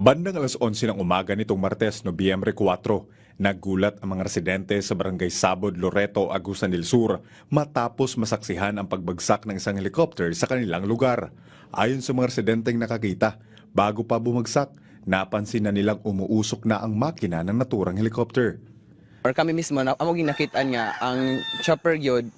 Bandang alas 11 ng umaga nitong Martes, Nobyembre 4, naggulat ang mga residente sa Barangay Sabod, Loreto, Agusan del Sur matapos masaksihan ang pagbagsak ng isang helicopter sa kanilang lugar. Ayon sa mga residenteng nakakita, bago pa bumagsak, napansin na nilang umuusok na ang makina ng naturang helicopter. Or kami mismo, among ginakitaan nga, ang chopper yun,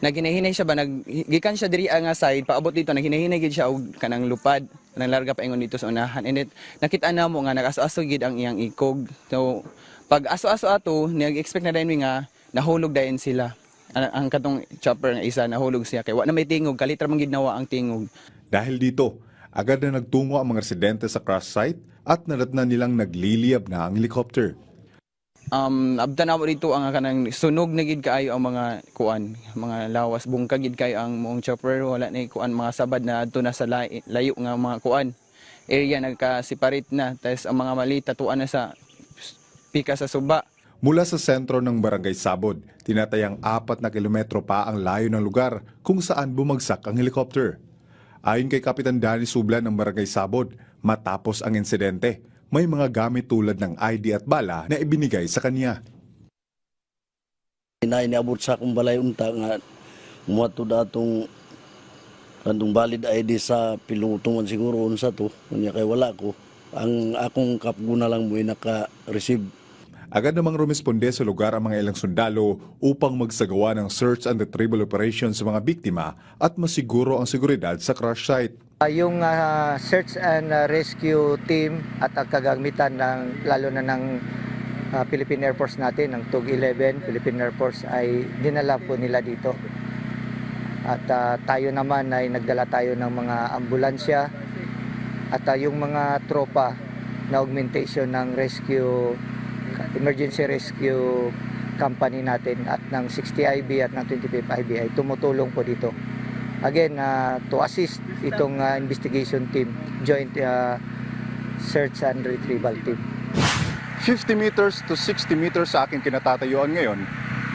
naghinahinay siya ba, gikan siya diri nga side, paabot dito, naghinahinay gid siya og kanang lupad, kanang larga pa ingon dito sa unahan. And it, nakita na mo nga, nag-aso-aso gid ang iyang ikog. So, pag aso-aso ato, nag-expect na dahil nga, nahulog dahil sila. Ang katong chopper nga isa, nahulog siya. Kaya wala na may tingog, kalitra mong gidnawa ang tingog. Dahil dito, agad na nagtungo ang mga residente sa crash site at nadatnan nilang nagliliyab na ang helicopter. Abdan na mo dito ang kanang sunog na gid kaayo ang mga kuan, mga lawas, bungkag gid kayo ang moong chopper, wala na kuan mga sabad na adto na sa layo nga mga kuan. Area nagka-separate na, tapos ang mga mali tatuan na sa pika sa suba. Mula sa sentro ng Barangay Sabod, tinatayang 4 na kilometro pa ang layo ng lugar kung saan bumagsak ang helicopter. Ayon kay Kapitan Danny Sublan ng Barangay Sabod, matapos ang insidente, may mga gamit tulad ng ID at bala na ibinigay sa kanya. Inaabot sa akong balay unta nga muadto datong kandong valid ID sa pilutungan siguro unsa to, unya kay wala ko. Ang akong kapguna lang mo naka-receive. Agad namang rumesponde sa lugar ang mga ilang sundalo upang magsagawa ng search and retrieval operation sa mga biktima at masiguro ang seguridad sa crash site. Yung search and rescue team at ang kagamitan ng, lalo na ng Philippine Air Force natin, ng TUG-11, Philippine Air Force ay dinala po nila dito. At tayo naman ay nagdala tayo ng mga ambulansya at yung mga tropa na augmentation ng emergency rescue company natin at ng 60IB at ng 25IB ay tumutulong po dito. Again, to assist itong investigation team, joint search and retrieval team. 50 meters to 60 meters sa aking kinatatayuan ngayon,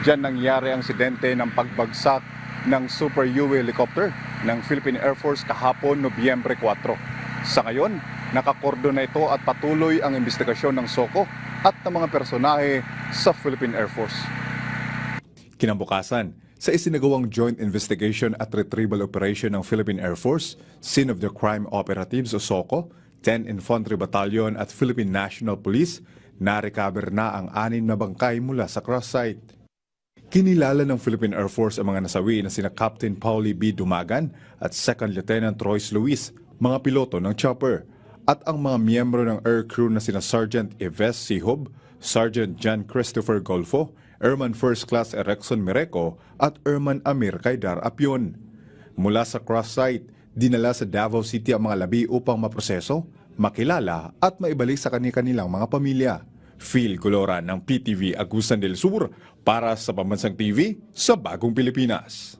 diyan nangyari ang insidente ng pagbagsak ng Super UAV helicopter ng Philippine Air Force kahapon, Nobyembre 4. Sa ngayon, nakakordo na ito at patuloy ang investigasyon ng SOCO at ng mga personahe sa Philippine Air Force. Kinabukasan, sa isinagawang Joint Investigation at Retrieval Operation ng Philippine Air Force, Scene of the Crime Operatives o SOCO, 10 Infantry Battalion at Philippine National Police, na-recover na ang 6 na bangkay mula sa crash site. Kinilala ng Philippine Air Force ang mga nasawi na sina Captain Paulie B. Dumagan at Second Lieutenant Royce Luis, mga piloto ng chopper, at ang mga miyembro ng air crew na sina Sergeant Yves Sihob, Sergeant John Christopher Golfo, Airman First Class Erickson Mireco at Airman Amir Kaidar Apion. Mula sa crash site, dinala sa Davao City ang mga labi upang maproseso, makilala at maibalik sa kanilang mga pamilya. Phil Golora ng PTV Agusan del Sur para sa Pambansang TV sa Bagong Pilipinas.